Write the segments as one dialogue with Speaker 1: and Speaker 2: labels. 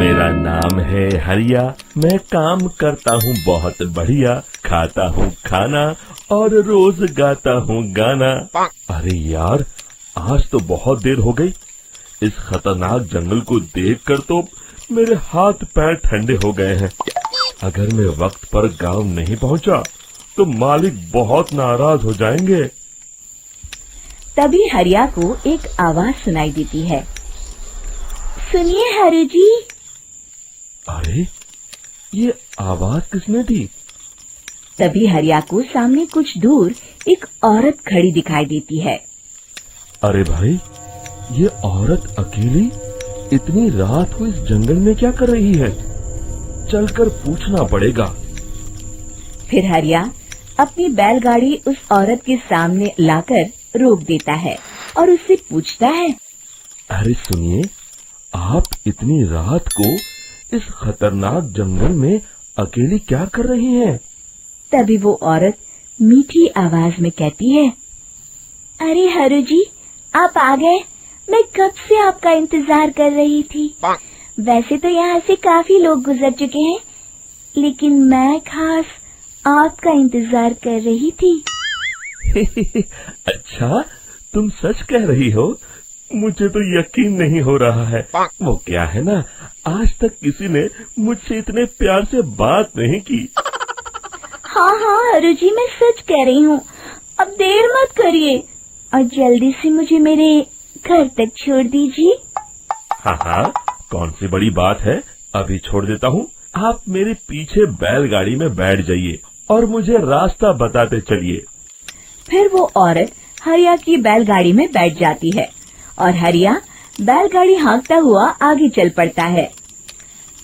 Speaker 1: मेरा नाम है हरिया, मैं काम करता हूँ बहुत बढ़िया, खाता हूँ खाना और रोज गाता हूँ गाना। अरे यार, आज तो बहुत देर हो गई। इस खतरनाक जंगल को देखकर तो मेरे हाथ पैर ठंडे हो गए हैं। अगर मैं वक्त पर गांव नहीं पहुंचा तो मालिक बहुत नाराज हो जाएंगे।
Speaker 2: तभी हरिया को एक आवाज सुनाई देती है। सुनिए हरु जी।
Speaker 1: अरे, ये आवाज किसने दी?
Speaker 2: तभी हरिया को सामने कुछ दूर एक औरत खड़ी दिखाई देती है।
Speaker 1: अरे भाई, ये औरत अकेली इतनी रात को इस जंगल में क्या कर रही है? चलकर पूछना पड़ेगा।
Speaker 2: फिर हरिया अपनी बैलगाड़ी उस औरत के सामने लाकर रोक देता है और उससे पूछता है।
Speaker 1: अरे सुनिए, आप इतनी रात को इस खतरनाक जंगल में अकेली क्या कर रही हैं?
Speaker 2: तभी वो औरत मीठी आवाज में कहती है, अरे हरु जी, आप आ गए। मैं कब से आपका इंतजार कर रही थी। वैसे तो यहाँ से काफी लोग गुजर चुके हैं, लेकिन मैं खास आपका इंतजार कर रही थी।
Speaker 1: अच्छा, तुम सच कह रही हो? मुझे तो यकीन नहीं हो रहा है। वो क्या है ना, आज तक किसी ने मुझसे इतने प्यार से बात नहीं की।
Speaker 2: हाँ हाँ हरु जी, मैं सच कह रही हूँ। अब देर मत करिए और जल्दी से मुझे मेरे घर तक छोड़ दीजिए।
Speaker 1: हाँ हाँ, कौन सी बड़ी बात है, अभी छोड़ देता हूँ। आप मेरे पीछे बैलगाड़ी में बैठ जाइए और मुझे रास्ता बताते चलिए।
Speaker 2: फिर वो औरत हरिया की बैलगाड़ी में बैठ जाती है और हरिया बैलगाड़ी हाँकता हुआ आगे चल पड़ता है।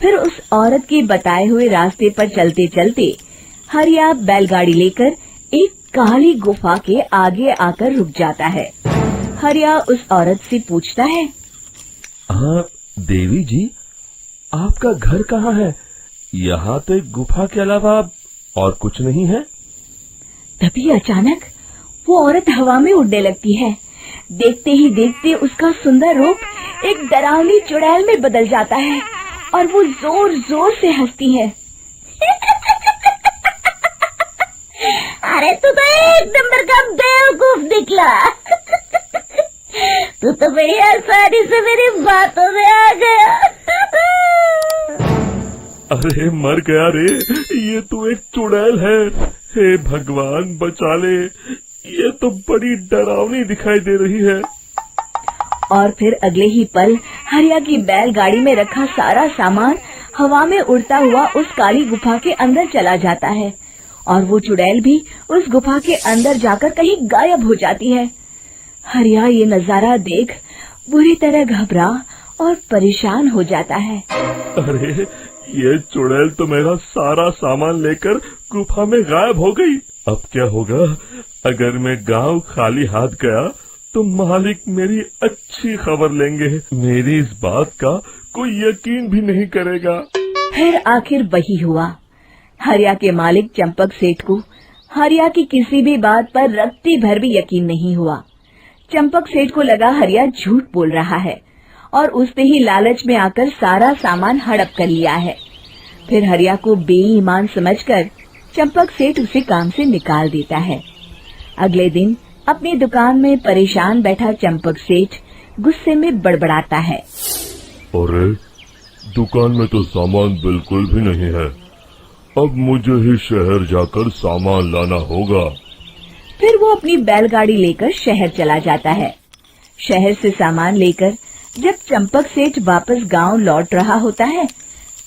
Speaker 2: फिर उस औरत के बताए हुए रास्ते पर चलते चलते हरिया बैलगाड़ी लेकर एक काली गुफा के आगे आकर रुक जाता है। हरिया उस औरत से पूछता है,
Speaker 1: हाँ देवी जी, आपका घर कहाँ है? यहाँ तो एक गुफा के अलावा और कुछ नहीं है।
Speaker 2: तभी अचानक वो औरत हवा में उड़ने लगती है। देखते ही देखते उसका सुंदर रूप एक डरावनी चुड़ैल में बदल जाता है और वो जोर जोर से हंसती है। अरे तू तो एक नंबर का बेवकूफ निकला। तू तो बड़ी आसानी से मेरी बातों में आ गया।
Speaker 1: अरे मर गया रे, ये तो एक चुड़ैल है। हे भगवान बचा ले, ये तो बड़ी डरावनी दिखाई दे रही है।
Speaker 2: और फिर अगले ही पल हरिया की बैलगाड़ी में रखा सारा सामान हवा में उड़ता हुआ उस काली गुफा के अंदर चला जाता है और वो चुड़ैल भी उस गुफा के अंदर जाकर कहीं गायब हो जाती है। हरिया ये नजारा देख बुरी तरह घबरा और परेशान हो जाता है।
Speaker 1: अरे, ये चुड़ैल तो मेरा सारा सामान लेकर गुफा में गायब हो गई। अब क्या होगा? अगर मैं गांव खाली हाथ गया तो मालिक मेरी अच्छी खबर लेंगे। मेरी इस बात का कोई यकीन भी नहीं करेगा।
Speaker 2: फिर आखिर वही हुआ। हरिया के मालिक चंपक सेठ को हरिया की किसी भी बात पर रत्ती भर भी यकीन नहीं हुआ। चंपक सेठ को लगा हरिया झूठ बोल रहा है और उसने ही लालच में आकर सारा सामान हड़प कर लिया है। फिर हरिया को बेईमान समझकर चंपक सेठ उसे काम से निकाल देता है। अगले दिन अपनी दुकान में परेशान बैठा चंपक सेठ गुस्से में बड़बड़ाता है।
Speaker 1: अरे, दुकान में तो सामान बिल्कुल भी नहीं है। अब मुझे ही शहर जाकर सामान लाना होगा।
Speaker 2: फिर वो अपनी बैलगाड़ी लेकर शहर चला जाता है। शहर से सामान लेकर जब चंपक सेठ वापस गांव लौट रहा होता है,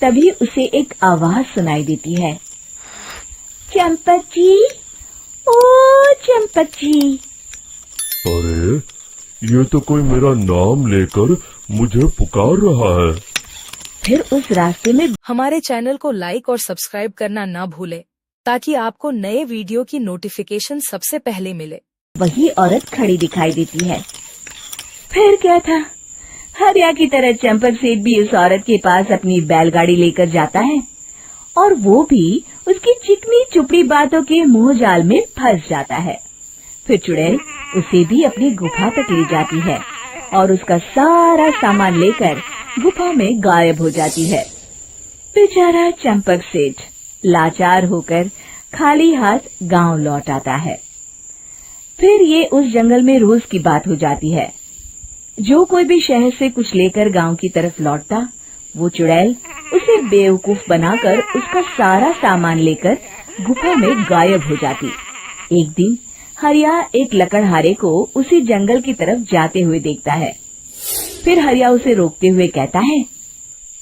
Speaker 2: तभी उसे एक आवाज सुनाई देती है। चंपक जी, ओ चंपक जी।
Speaker 1: अरे, ये तो कोई मेरा नाम लेकर मुझे पुकार रहा है।
Speaker 2: फिर उस रास्ते में
Speaker 3: हमारे चैनल को लाइक और सब्सक्राइब करना ना भूले ताकि आपको नए वीडियो की नोटिफिकेशन सबसे पहले मिले।
Speaker 2: वही औरत खड़ी दिखाई देती है। फिर क्या था, हरिया की तरह चंपक सेठ भी उस औरत के पास अपनी बैलगाड़ी लेकर जाता है और वो भी उसकी चिकनी चुपड़ी बातों के मोह जाल में फंस जाता है। फिर चुड़ैल उसे भी अपनी गुफा तक ले जाती है और उसका सारा सामान लेकर गुफा में गायब हो जाती है। बेचारा चंपक सेठ लाचार होकर खाली हाथ गांव लौट आता है। फिर ये उस जंगल में रोज की बात हो जाती है। जो कोई भी शहर से कुछ लेकर गांव की तरफ लौटता, वो चुड़ैल उसे बेवकूफ बनाकर उसका सारा सामान लेकर गुफा में गायब हो जाती। एक दिन हरिया एक लकड़हारे को उसी जंगल की तरफ जाते हुए देखता है। फिर हरिया उसे रोकते हुए कहता है,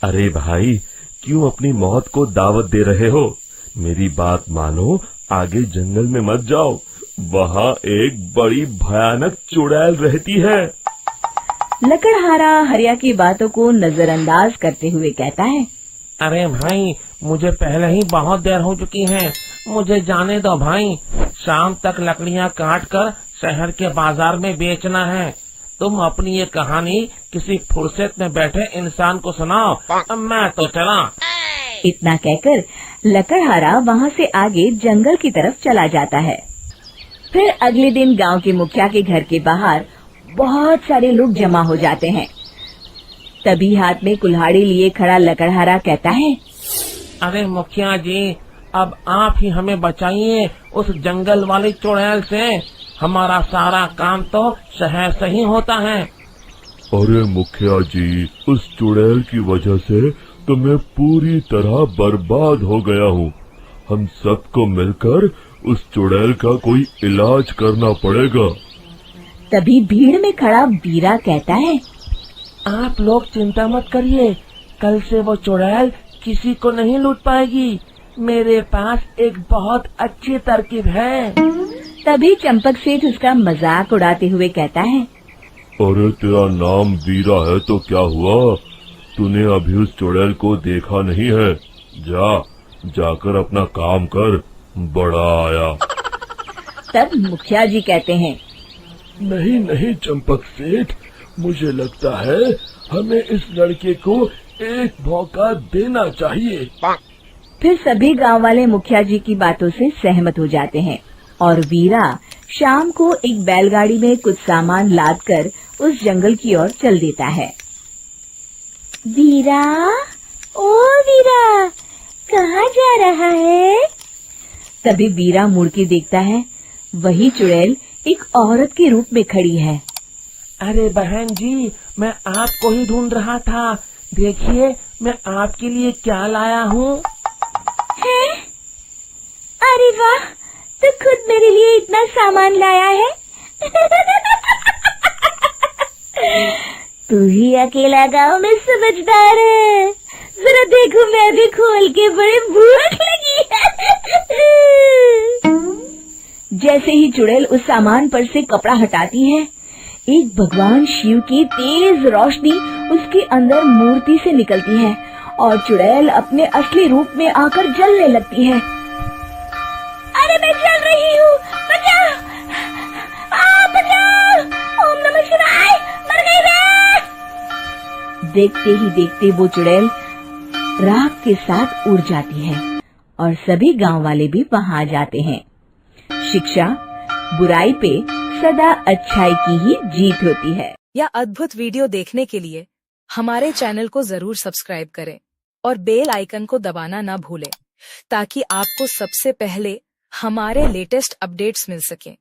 Speaker 1: अरे भाई, क्यों अपनी मौत को दावत दे रहे हो? मेरी बात मानो, आगे जंगल में मत जाओ, वहाँ एक बड़ी भयानक चुड़ैल रहती है।
Speaker 2: लकड़हारा हरिया की बातों को नजरअंदाज करते हुए कहता है,
Speaker 4: अरे भाई, मुझे पहले ही बहुत देर हो चुकी है, मुझे जाने दो भाई। शाम तक लकड़ियाँ काट कर शहर के बाजार में बेचना है। तुम अपनी ये कहानी किसी फुर्सत में बैठे इंसान को सुनाओ, मैं तो चला।
Speaker 2: इतना कहकर लकड़हारा वहाँ से आगे जंगल की तरफ चला जाता है। फिर अगले दिन गांव के मुखिया के घर के बाहर बहुत सारे लोग जमा हो जाते हैं। तभी हाथ में कुल्हाड़ी लिए खड़ा लकड़हारा कहता है,
Speaker 4: अरे मुखिया जी, अब आप ही हमें बचाइए उस जंगल वाली चुड़ैल से। हमारा सारा काम तो शहर से ही होता है।
Speaker 1: अरे मुखिया जी, उस चुड़ैल की वजह से तो मैं पूरी तरह बर्बाद हो गया हूँ। हम सबको मिलकर उस चुड़ैल का कोई इलाज करना पड़ेगा।
Speaker 2: तभी भीड़ में खड़ा वीरा कहता है,
Speaker 4: आप लोग चिंता मत करिए, कल से वो चुड़ैल किसी को नहीं लूट पाएगी। मेरे पास एक बहुत अच्छी तरकीब है।
Speaker 2: तभी चंपक सेठ उसका मजाक उड़ाते हुए कहता है,
Speaker 1: अरे तेरा नाम वीरा है तो क्या हुआ? तूने अभी उस चुड़ैल को देखा नहीं है? जाकर अपना काम कर, बड़ा आया।
Speaker 2: तब मुखिया जी कहते हैं,
Speaker 1: नहीं चंपक सेठ, मुझे लगता है हमें इस लड़के को एक मौका देना चाहिए।
Speaker 2: फिर सभी गांव वाले मुखिया जी की बातों से सहमत हो जाते हैं और वीरा शाम को एक बैलगाड़ी में कुछ सामान लादकर उस जंगल की ओर चल देता है। वीरा, ओ वीरा, कहाँ जा रहा है? तभी वीरा मुड़ के देखता है, वही चुड़ैल एक औरत के रूप में खड़ी है।
Speaker 4: अरे बहन जी, मैं आपको ही ढूंढ रहा था। देखिए, मैं आपके लिए क्या लाया हूँ।
Speaker 2: अरे वाह, तो खुद मेरे लिए इतना सामान लाया है। तू ही अकेला गांव में समझदार है। जरा देखो, मैं भी खोल के, बड़े भूख लगी है। जैसे ही चुड़ैल उस सामान पर से कपड़ा हटाती है, एक भगवान शिव की तेज रोशनी उसके अंदर मूर्ति से निकलती है और चुड़ैल अपने असली रूप में आकर जलने लगती है। अरे मैं जल रही हूँ, बचाओ! बचाओ! ओम नमः शिवाय! मर गई मैं! देखते ही देखते वो चुड़ैल राख के साथ उड़ जाती है और सभी गांव वाले भी वहां आ जाते हैं। शिक्षा, बुराई पे सदा अच्छाई की ही जीत होती है।
Speaker 3: यह अद्भुत वीडियो देखने के लिए हमारे चैनल को जरूर सब्सक्राइब करें और बेल आइकन को दबाना ना भूलें, ताकि आपको सबसे पहले हमारे लेटेस्ट अपडेट्स मिल सकें।